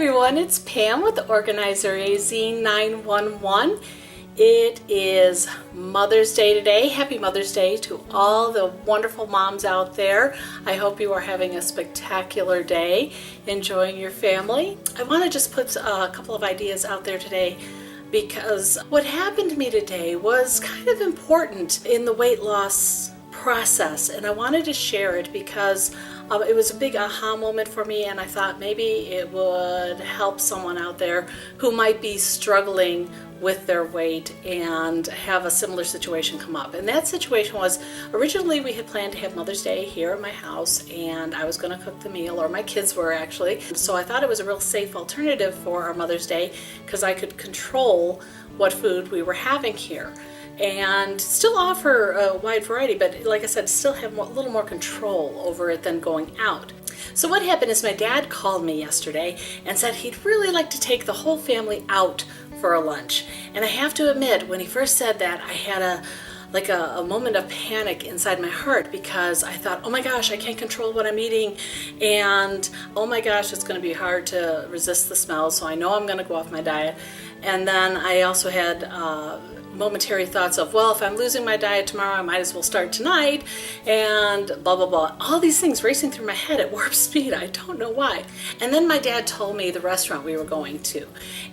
everyone, it's Pam with Organizer AZ 911. It is Mother's Day today. Happy Mother's Day to all the wonderful moms out there. I hope you are having a spectacular day, enjoying your family. I want to just put a couple of ideas out there today because what happened to me today was kind of important in the weight loss process, and I wanted to share it because it was a big aha moment for me, and I thought maybe it would help someone out there who might be struggling with their weight and have a similar situation come up. And that situation was, originally we had planned to have Mother's Day here at my house, and I was going to cook the meal, or my kids were actually. So I thought it was a real safe alternative for our Mother's Day because I could control what food we were having here and still offer a wide variety, but like I said, still have a little more control over it than going out. So what happened is my dad called me yesterday and said he'd really like to take the whole family out for a lunch. And I have to admit, when he first said that, I had a moment of panic inside my heart because I thought, oh my gosh, I can't control what I'm eating, and oh my gosh, it's going to be hard to resist the smell, so I know I'm going to go off my diet. And then I also had momentary thoughts of, well, if I'm losing my diet tomorrow, I might as well start tonight, and blah, blah, blah. All these things racing through my head at warp speed. I don't know why. And then my dad told me the restaurant we were going to,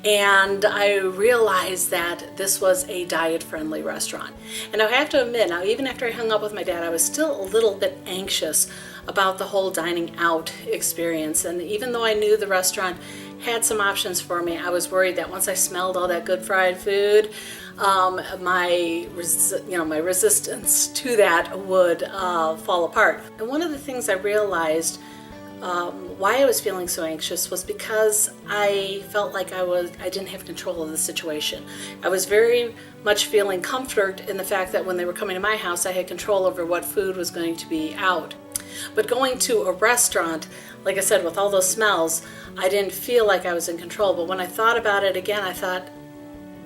and I realized that this was a diet-friendly restaurant. And I have to admit, now even after I hung up with my dad, I was still a little bit anxious about the whole dining out experience. And even though I knew the restaurant had some options for me, I was worried that once I smelled all that good fried food, my resistance to that would fall apart. And one of the things I realized why I was feeling so anxious was because I felt like I didn't have control of the situation. I was very much feeling comfort in the fact that when they were coming to my house, I had control over what food was going to be out. But going to a restaurant, like I said, with all those smells, I didn't feel like I was in control. But when I thought about it again, I thought,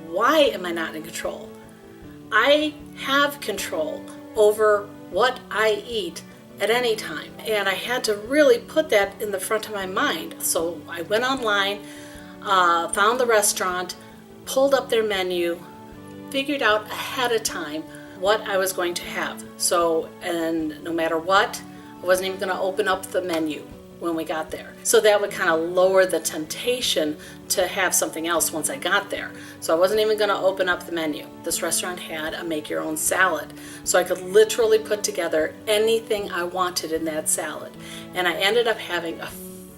why am I not in control? I have control over what I eat at any time. And I had to really put that in the front of my mind. So I went online, found the restaurant, pulled up their menu, figured out ahead of time what I was going to have. So, and no matter what, I wasn't even going to open up the menu when we got there. So that would kind of lower the temptation to have something else once I got there. So I wasn't even going to open up the menu. This restaurant had a make your own salad. So I could literally put together anything I wanted in that salad. And I ended up having a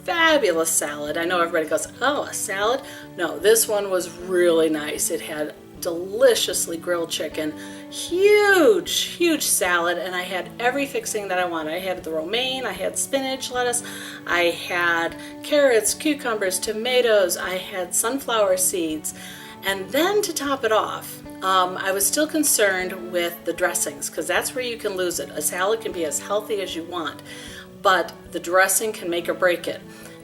fabulous salad. I know everybody goes, oh, a salad? No, this one was really nice. It had deliciously grilled chicken, huge salad, and I had every fixing that I wanted. I had the romaine, I had spinach, lettuce, I had carrots, cucumbers, tomatoes, I had sunflower seeds. And then to top it off, I was still concerned with the dressings, because that's where you can lose it. A salad can be as healthy as you want, but the dressing can make or break it.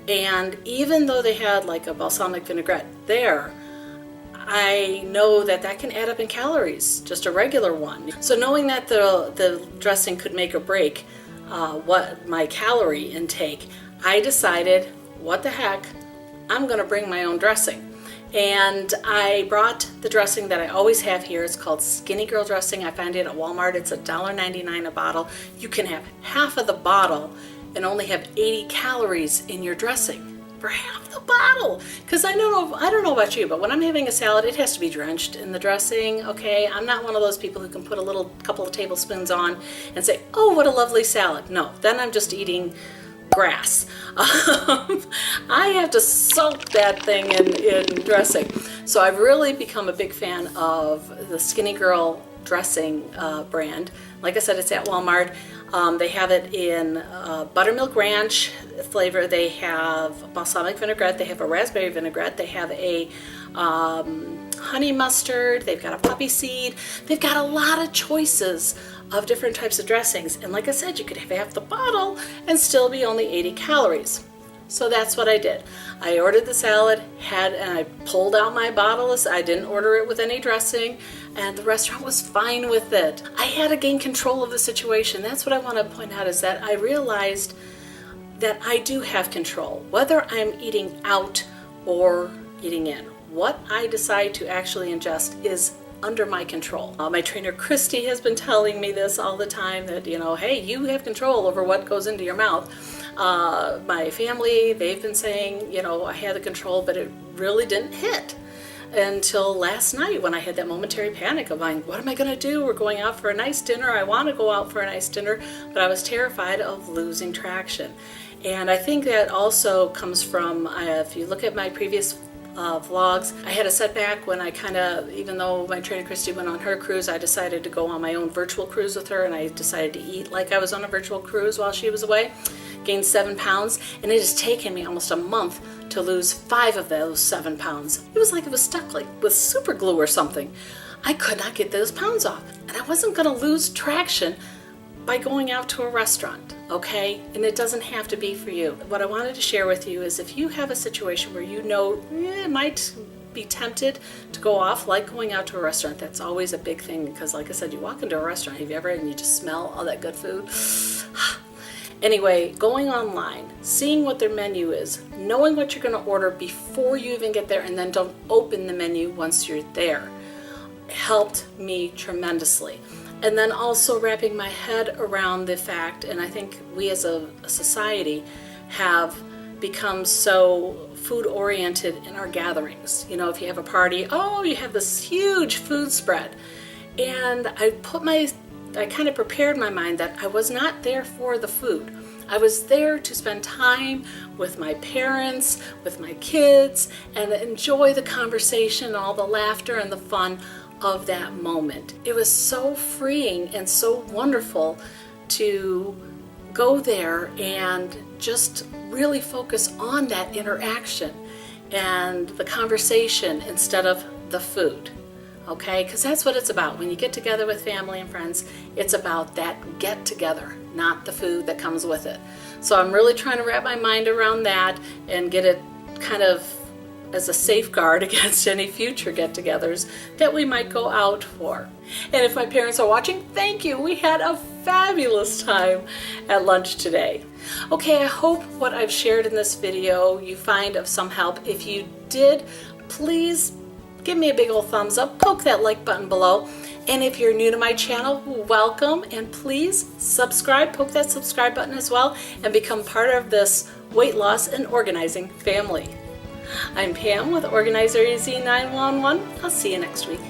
And even though they had like a balsamic vinaigrette there, I know that can add up in calories, just a regular one. So knowing that the dressing could make or break what my calorie intake, I decided, what the heck, I'm going to bring my own dressing. And I brought the dressing that I always have here. It's called Skinny Girl dressing. I find it at Walmart. It's $1.99 a bottle. You can have half of the bottle and only have 80 calories in your dressing for half the bottle. Because I don't know about you, but when I'm having a salad, it has to be drenched in the dressing, okay? I'm not one of those people who can put a couple of tablespoons on and say, oh, what a lovely salad. No, then I'm just eating grass. I have to soak that thing in dressing. So I've really become a big fan of the Skinny Girl dressing brand. Like I said, it's at Walmart. They have it in buttermilk ranch flavor. They have balsamic vinaigrette. They have a raspberry vinaigrette. They have a honey mustard. They've got a poppy seed. They've got a lot of choices of different types of dressings. And like I said, you could have half the bottle and still be only 80 calories. So that's what I did. I ordered the salad, and I pulled out my bottle. I didn't order it with any dressing, and the restaurant was fine with it. I had to gain control of the situation. That's what I want to point out, is that I realized that I do have control. Whether I'm eating out or eating in. What I decide to actually ingest is under my control. My trainer Christy has been telling me this all the time, that, hey, you have control over what goes into your mouth. My family, they've been saying, I had the control, but it really didn't hit until last night when I had that momentary panic of going, what am I going to do? We're going out for a nice dinner. I want to go out for a nice dinner, but I was terrified of losing traction. And I think that also comes from, if you look at my previous vlogs, I had a setback when I even though my trainer Christy went on her cruise, I decided to go on my own virtual cruise with her, and I decided to eat like I was on a virtual cruise while she was away. Gained 7 pounds, and it has taken me almost a month to lose 5 of those 7 pounds. It was like it was stuck like with super glue or something. I could not get those pounds off, and I wasn't going to lose traction by going out to a restaurant, okay? And it doesn't have to be for you. What I wanted to share with you is if you have a situation where it might be tempted to go off, like going out to a restaurant. That's always a big thing, because like I said, you walk into a restaurant, have you ever, and you just smell all that good food? Anyway, going online, seeing what their menu is, knowing what you're going to order before you even get there, and then don't open the menu once you're there, helped me tremendously. And then also wrapping my head around the fact, and I think we as a society have become so food oriented in our gatherings. If you have a party, you have this huge food spread. And I kind of prepared my mind that I was not there for the food. I was there to spend time with my parents, with my kids, and enjoy the conversation, all the laughter and the fun of that moment. It was so freeing and so wonderful to go there and just really focus on that interaction and the conversation instead of the food. Okay, because that's what it's about. When you get together with family and friends, it's about that get together, not the food that comes with it. So I'm really trying to wrap my mind around that and get it kind of as a safeguard against any future get-togethers that we might go out for. And if my parents are watching, thank you. We had a fabulous time at lunch today. Okay, I hope what I've shared in this video you find of some help. If you did, please give me a big old thumbs up, poke that like button below, and if you're new to my channel, welcome, and please subscribe, poke that subscribe button as well, and become part of this weight loss and organizing family. I'm Pam with Organizer AZ 911. I'll see you next week.